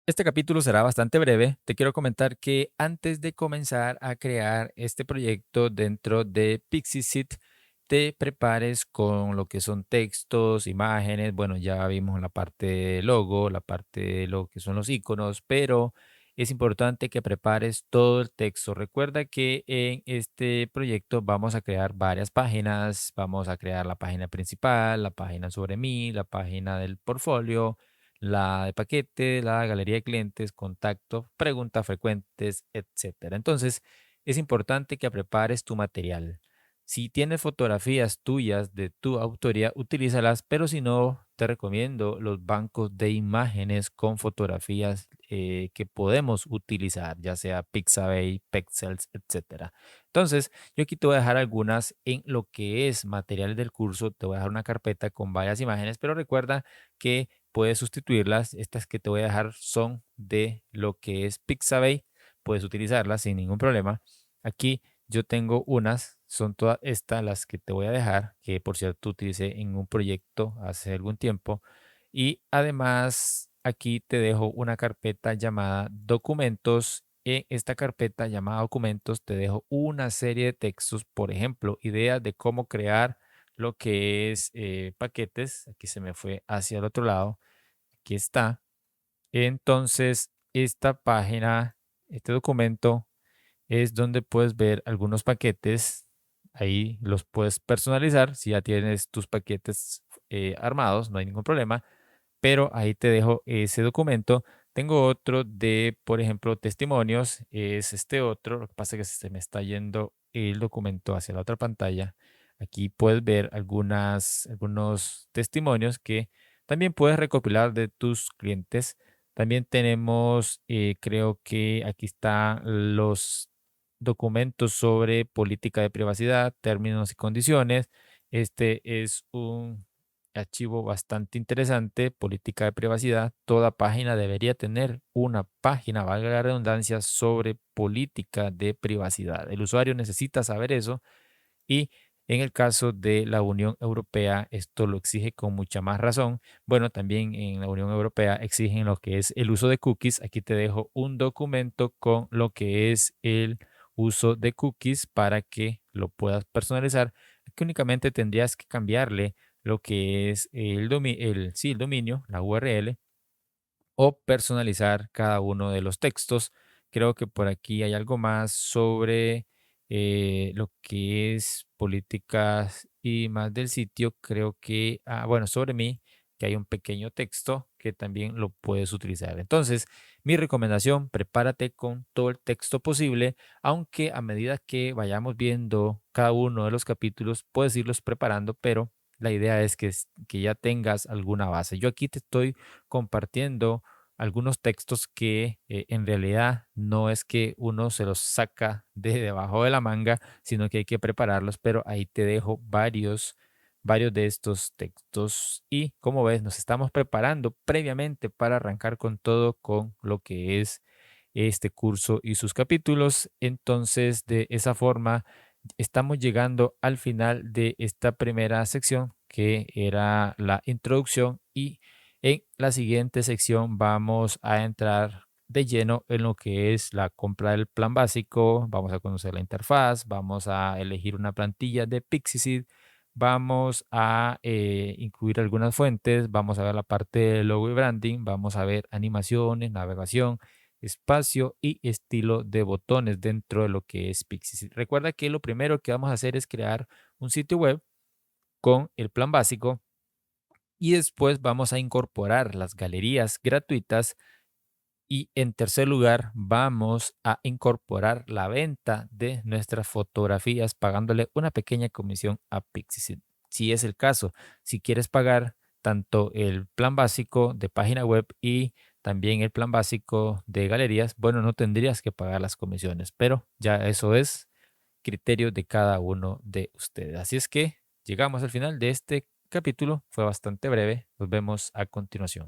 Este capítulo será bastante breve. Te quiero comentar que antes de comenzar a crear este proyecto dentro de Pixiesit, te prepares con lo que son textos, imágenes. Bueno, ya vimos la parte de logo, la parte de lo que son los iconos, pero es importante que prepares todo el texto. Recuerda que en este proyecto vamos a crear varias páginas. Vamos a crear la página principal, la página sobre mí, la página del portfolio, la de paquete, la galería de clientes, contacto, preguntas frecuentes, etcétera. Entonces, es importante que prepares tu material. Si tienes fotografías tuyas de tu autoría, utilízalas, pero si no, te recomiendo los bancos de imágenes con fotografías que podemos utilizar, ya sea Pixabay, Pexels, etcétera. Entonces, yo aquí te voy a dejar algunas en lo que es materiales del curso. Te voy a dejar una carpeta con varias imágenes, pero recuerda que puedes sustituirlas. Estas que te voy a dejar son de lo que es Pixabay. Puedes utilizarlas sin ningún problema. Aquí yo tengo unas, son todas estas las que te voy a dejar, que por cierto utilicé en un proyecto hace algún tiempo. Y además aquí te dejo una carpeta llamada documentos. En esta carpeta llamada documentos te dejo una serie de textos, por ejemplo, ideas de cómo crear lo que es paquetes. Aquí se me fue hacia el otro lado. Aquí está. Entonces, esta página, este documento es donde puedes ver algunos paquetes. Ahí los puedes personalizar. Si ya tienes tus paquetes armados, no hay ningún problema. Pero ahí te dejo ese documento. Tengo otro de, por ejemplo, testimonios. Es este otro. Lo que pasa es que se me está yendo el documento hacia la otra pantalla. Aquí puedes ver algunos testimonios que también puedes recopilar de tus clientes. También tenemos, creo que aquí están los documentos sobre política de privacidad, términos y condiciones. Este es un archivo bastante interesante, política de privacidad. Toda página debería tener una página, valga la redundancia, sobre política de privacidad. El usuario necesita saber eso y en el caso de la Unión Europea, esto lo exige con mucha más razón. Bueno, también en la Unión Europea exigen lo que es el uso de cookies. Aquí te dejo un documento con lo que es el uso de cookies para que lo puedas personalizar. Aquí únicamente tendrías que cambiarle lo que es sí, el dominio, la URL, o personalizar cada uno de los textos. Creo que por aquí hay algo más sobre lo que es políticas y más del sitio. Creo que, bueno, sobre mí, que hay un pequeño texto que también lo puedes utilizar. Entonces, mi recomendación, prepárate con todo el texto posible, aunque a medida que vayamos viendo cada uno de los capítulos, puedes irlos preparando, pero la idea es que ya tengas alguna base. Yo aquí te estoy compartiendo algunos textos que en realidad no es que uno se los saca de debajo de la manga, sino que hay que prepararlos, pero ahí te dejo varios de estos textos y como ves, nos estamos preparando previamente para arrancar con todo con lo que es este curso y sus capítulos. Entonces, de esa forma, estamos llegando al final de esta primera sección que era la introducción y en la siguiente sección vamos a entrar de lleno en lo que es la compra del plan básico, vamos a conocer la interfaz, vamos a elegir una plantilla de Pixieseed, vamos a incluir algunas fuentes, vamos a ver la parte de logo y branding, vamos a ver animaciones, navegación, espacio y estilo de botones dentro de lo que es Pixieseed. Recuerda que lo primero que vamos a hacer es crear un sitio web con el plan básico y después vamos a incorporar las galerías gratuitas y en tercer lugar vamos a incorporar la venta de nuestras fotografías pagándole una pequeña comisión a Pixie. Si es el caso, si quieres pagar tanto el plan básico de página web y también el plan básico de galerías, bueno, no tendrías que pagar las comisiones, pero ya eso es criterio de cada uno de ustedes. Así es que llegamos al final de este capítulo. Fue bastante breve. Nos vemos a continuación.